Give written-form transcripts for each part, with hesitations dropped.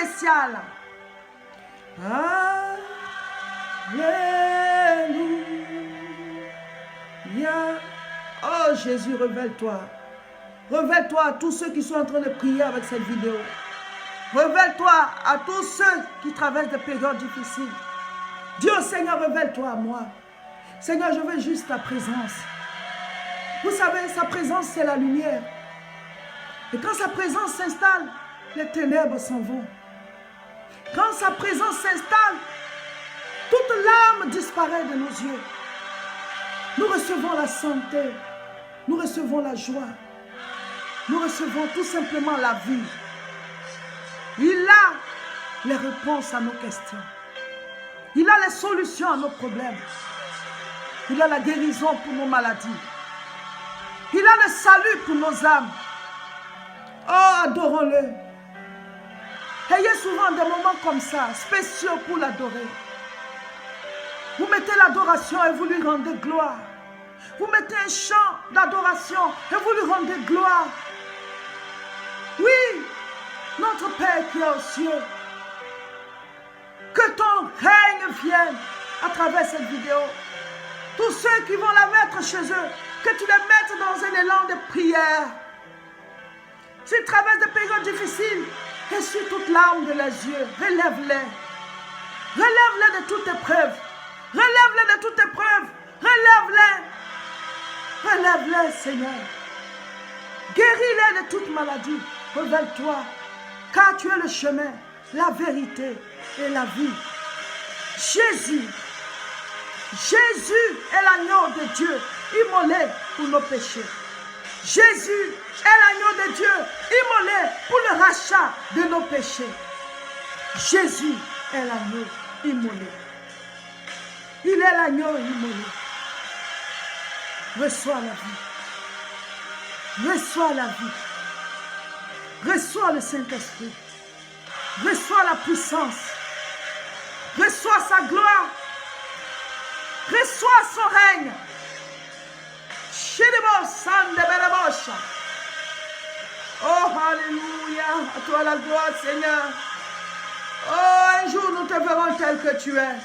spécial. Alléluia. Oh Jésus, révèle-toi. Révèle-toi à tous ceux qui sont en train de prier avec cette vidéo. Révèle-toi à tous ceux qui traversent des périodes difficiles. Dieu Seigneur, révèle-toi à moi. Seigneur, je veux juste ta présence. Vous savez, sa présence, c'est la lumière. Et quand sa présence s'installe, les ténèbres s'en vont. Quand sa présence s'installe, toute l'âme disparaît de nos yeux. Nous recevons la santé, nous recevons la joie, nous recevons tout simplement la vie. Il a les réponses à nos questions. Il a les solutions à nos problèmes. Il a la guérison pour nos maladies. Il a le salut pour nos âmes. Oh, adorons-le. Ayez souvent des moments comme ça, spéciaux pour l'adorer. Vous mettez l'adoration et vous lui rendez gloire. Vous mettez un chant d'adoration et vous lui rendez gloire. Oui, notre Père qui est aux cieux, que ton règne vienne à travers cette vidéo. Tous ceux qui vont la mettre chez eux, que tu les mettes dans un élan de prière. S'ils traversent des périodes difficiles, essuie toute larme de leurs yeux, relève-les. Relève-les de toute épreuve. Relève-les de toute épreuve. Relève-les. Relève-les, Seigneur. Guéris-les de toute maladie. Révèle-toi, car tu es le chemin, la vérité et la vie. Jésus est l'agneau de Dieu, immolé pour nos péchés. Jésus est l'agneau de Dieu, immolé pour le rachat de nos péchés. Jésus est l'agneau immolé. Il est l'agneau immolé. Reçois la vie. Reçois la vie. Reçois le Saint-Esprit. Reçois la puissance. Reçois sa gloire. Reçois son règne. Oh, alléluia. À toi la gloire, Seigneur. Oh, un jour nous te verrons tel que tu es.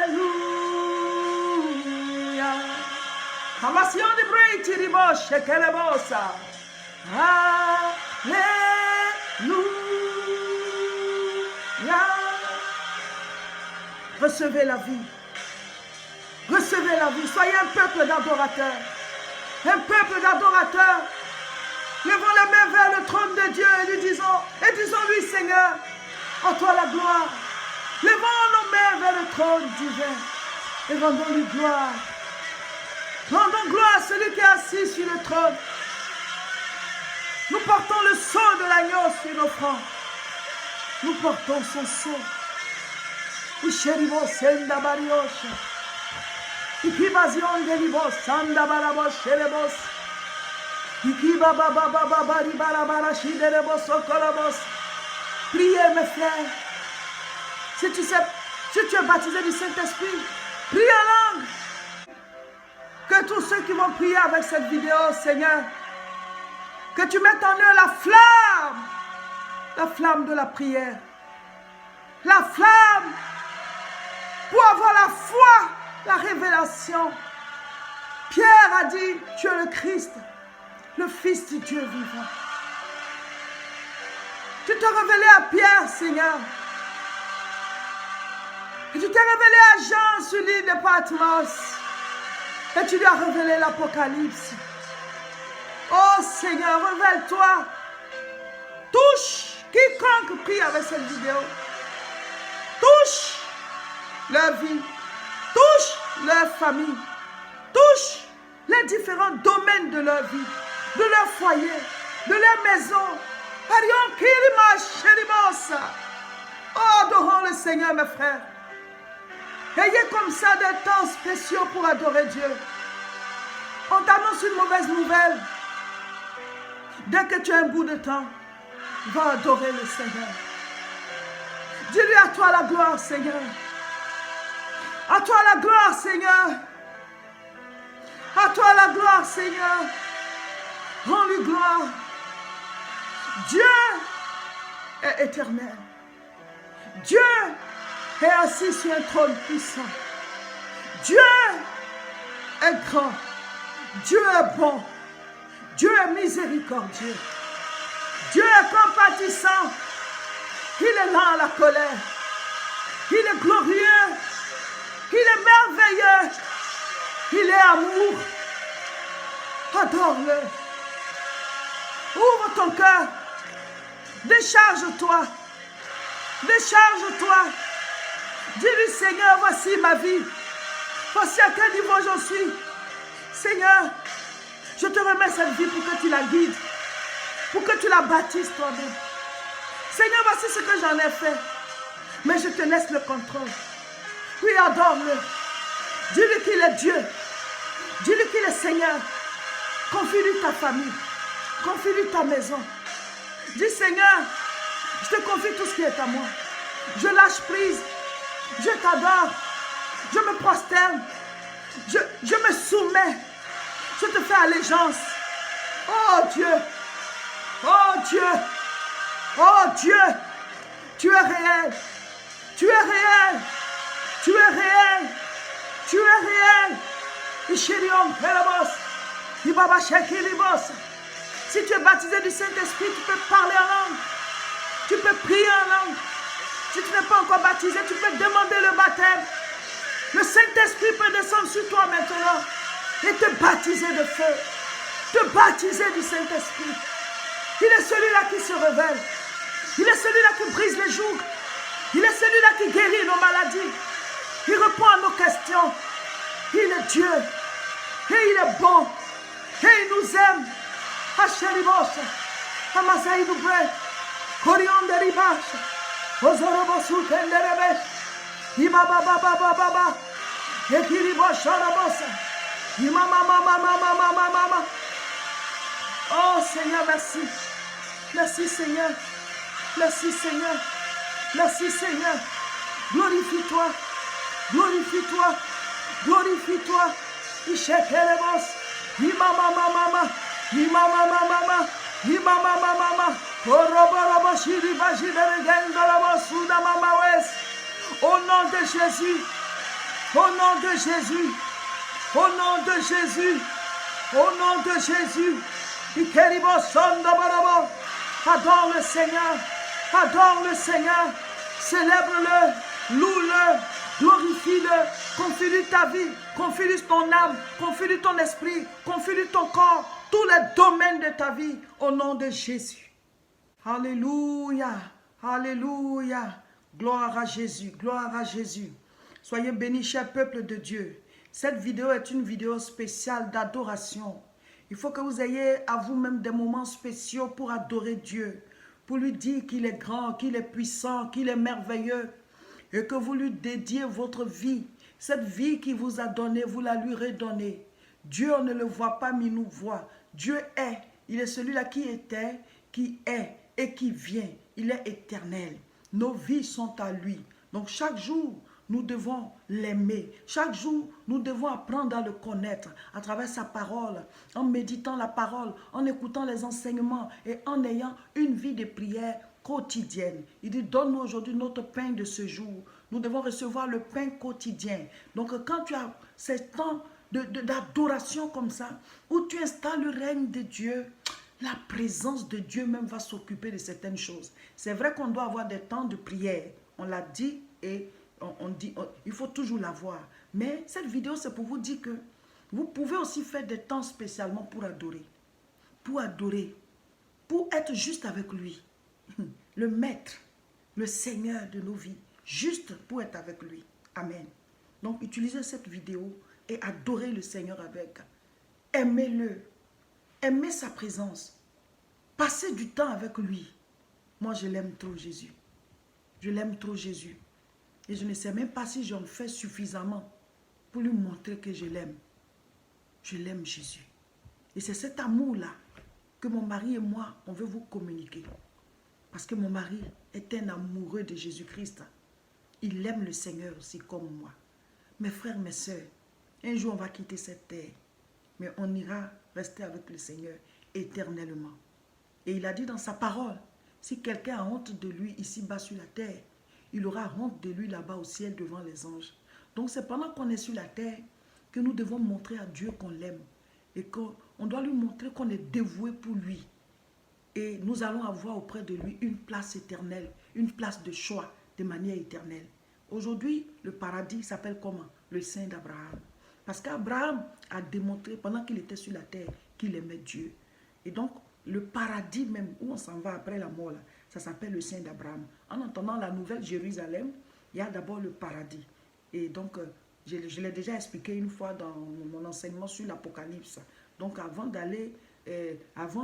Alléluia. Hamassion de bruit, tiribos, shekelebosa. Alléluia. Recevez la vie. Recevez la vie. Soyez un peuple d'adorateurs. Un peuple d'adorateurs. Levons les mains vers le trône de Dieu et disons-lui, Seigneur, à toi la gloire. Levons nos mains vers le trône divin et rendons-lui gloire. Rendons gloire à celui qui est assis sur le trône. Nous portons le sceau de l'agneau sur nos fronts. Nous portons son sceau. Usheribo senda bariosha. Ikibazion delibos sanda barabos sherebos. Ikiba baba baba bari barabara shiderebos okolobos. Priez mes frères. Si tu es baptisé du Saint-Esprit, prie en langue. Que tous ceux qui vont prier avec cette vidéo, Seigneur, que tu mettes en eux la flamme de la prière, la flamme pour avoir la foi, la révélation. Pierre a dit, tu es le Christ, le Fils du Dieu vivant. Tu t'es révélé à Pierre, Seigneur. Et tu t'es révélé à Jean sur l'île de Patmos. Et tu lui as révélé l'Apocalypse. Oh Seigneur, révèle-toi. Touche quiconque prie avec cette vidéo. Touche leur vie. Touche leur famille. Touche les différents domaines de leur vie, de leur foyer, de leur maison. Oh, adorons le Seigneur, mes frères. Ayez comme ça des temps spéciaux pour adorer Dieu. On t'annonce une mauvaise nouvelle. Dès que tu as un bout de temps, va adorer le Seigneur. Dis-lui à toi la gloire, Seigneur. À toi la gloire, Seigneur. À toi la gloire, Seigneur. Rends-lui gloire. Dieu est éternel. Dieu est assis sur un trône puissant. Dieu est grand. Dieu est bon. Dieu est miséricordieux. Dieu est compatissant. Il est lent à la colère. Il est glorieux. Il est merveilleux. Il est amour. Adore-le. Ouvre ton cœur. Décharge-toi. Décharge-toi. Dis-lui, Seigneur, voici ma vie. Voici à quel niveau j'en suis. Seigneur, je te remets cette vie pour que tu la guides. Pour que tu la bâtisses toi-même. Seigneur, voici ce que j'en ai fait. Mais je te laisse le contrôle. Oui, adore-le. Dis-lui qu'il est Dieu. Dis-lui qu'il est Seigneur. Confie-lui ta famille. Confie-lui ta maison. Dis, Seigneur, je te confie tout ce qui est à moi. Je lâche prise. Je t'adore. Je me prosterne. Je me soumets. Je te fais allégeance. Oh Dieu. Oh Dieu. Oh Dieu. Tu es réel. Tu es réel. Tu es réel. Tu es réel. Ishirion Pelabos. Ibaba Shekilibos. Si tu es baptisé du Saint-Esprit, tu peux parler en langue. Tu peux prier en langue. Si tu n'es pas encore baptisé, tu peux demander le baptême. Le Saint-Esprit peut descendre sur toi maintenant et te baptiser de feu. Te baptiser du Saint-Esprit. Il est celui-là qui se révèle. Il est celui-là qui brise les jougs. Il est celui-là qui guérit nos maladies. Il répond à nos questions. Il est Dieu. Et il est bon. Et il nous aime. Hachelibos. Amasaï Doubre. Coriandre Ribache. Ozorobosu Kenderebesh. Ibabababababa. Ekiribosh Arabosa. Imamamamamamamamama. Oh Seigneur, merci. Merci Seigneur. Merci Seigneur. Merci Seigneur. Glorifie-toi. Glorifie-toi. Glorifie-toi. Ishekelebos. Imamamamama. Imamamamama. Imamamamama. Au nom de Jésus. Au nom de Jésus. Au nom de Jésus. Au nom de Jésus. Adore le Seigneur. Adore le Seigneur. Célèbre-le. Loue-le. Glorifie-le. Confie-lui ta vie. Confie-lui ton âme. Confie-lui ton esprit. Confie-lui ton corps. Tous les domaines de ta vie. Au nom de Jésus. Alléluia. Alléluia. Gloire à Jésus. Gloire à Jésus. Soyez bénis, cher peuple de Dieu. Cette vidéo est une vidéo spéciale d'adoration. Il faut que vous ayez à vous-même des moments spéciaux pour adorer Dieu. Pour lui dire qu'il est grand, qu'il est puissant, qu'il est merveilleux. Et que vous lui dédiez votre vie. Cette vie qu'il vous a donnée, vous la lui redonnez. Dieu, on ne le voit pas, mais il nous voit. Dieu est. Il est celui-là qui était, qui est et qui vient. Il est éternel. Nos vies sont à lui. Donc chaque jour, nous devons l'aimer. Chaque jour, nous devons apprendre à le connaître à travers sa parole, en méditant la parole, en écoutant les enseignements et en ayant une vie de prière quotidienne. Il dit, donne-nous aujourd'hui notre pain de ce jour. Nous devons recevoir le pain quotidien. Donc quand tu as ces temps d'adoration comme ça, où tu installes le règne de Dieu, la présence de Dieu même va s'occuper de certaines choses. C'est vrai qu'on doit avoir des temps de prière. On l'a dit et on dit, il faut toujours l'avoir. Mais cette vidéo, c'est pour vous dire que vous pouvez aussi faire des temps spécialement pour adorer. Pour adorer. Pour être juste avec lui. Le maître, le Seigneur de nos vies. Juste pour être avec lui. Amen. Donc, utilisez cette vidéo et adorez le Seigneur avec. Aimez-le. Aimez sa présence. Passez du temps avec lui. Moi, je l'aime trop, Jésus. Je l'aime trop, Jésus. Et je ne sais même pas si j'en fais suffisamment pour lui montrer que je l'aime. Je l'aime, Jésus. Et c'est cet amour-là que mon mari et moi, on veut vous communiquer. Parce que mon mari est un amoureux de Jésus-Christ. Il aime le Seigneur aussi comme moi. Mes frères, mes sœurs, un jour on va quitter cette terre. Mais on ira rester avec le Seigneur éternellement. Et il a dit dans sa parole Si quelqu'un a honte de lui ici-bas sur la terre, il aura honte de lui là-bas au ciel devant les anges. Donc c'est pendant qu'on est sur la terre que nous devons montrer à Dieu qu'on l'aime et qu'on doit lui montrer qu'on est dévoué pour lui. Et nous allons avoir auprès de lui une place éternelle, une place de choix de manière éternelle. Aujourd'hui, le paradis s'appelle comment? Le sein d'Abraham. Parce qu'Abraham a démontré pendant qu'il était sur la terre qu'il aimait Dieu. Et donc, le paradis même, où on s'en va après la mort, là, ça s'appelle le sein d'Abraham. En entendant la nouvelle Jérusalem, il y a d'abord le paradis. Et donc, je l'ai déjà expliqué une fois dans mon enseignement sur l'Apocalypse. Donc, avant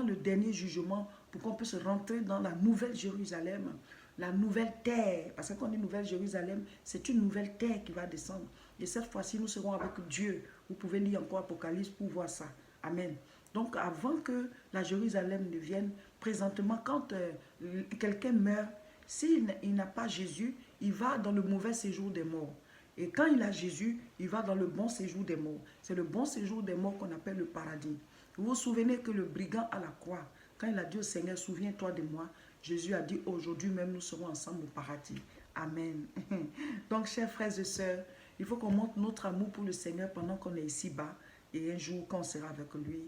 le dernier jugement, pour qu'on puisse rentrer dans la nouvelle Jérusalem, la nouvelle terre, parce que quand on dit nouvelle Jérusalem, c'est une nouvelle terre qui va descendre. Et cette fois-ci, nous serons avec Dieu. Vous pouvez lire encore Apocalypse pour voir ça. Amen. Donc, avant que la Jérusalem ne vienne, présentement, quand quelqu'un meurt, s'il n'a pas Jésus, il va dans le mauvais séjour des morts. Et quand il a Jésus, il va dans le bon séjour des morts. C'est le bon séjour des morts qu'on appelle le paradis. Vous vous souvenez que le brigand à la croix, quand il a dit au Seigneur, souviens-toi de moi, Jésus a dit, aujourd'hui même, nous serons ensemble au paradis. Amen. Donc, chers frères et sœurs, il faut qu'on montre notre amour pour le Seigneur pendant qu'on est ici-bas. Et un jour, quand on sera avec lui,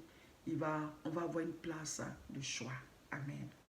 on va avoir une place de choix. Amen.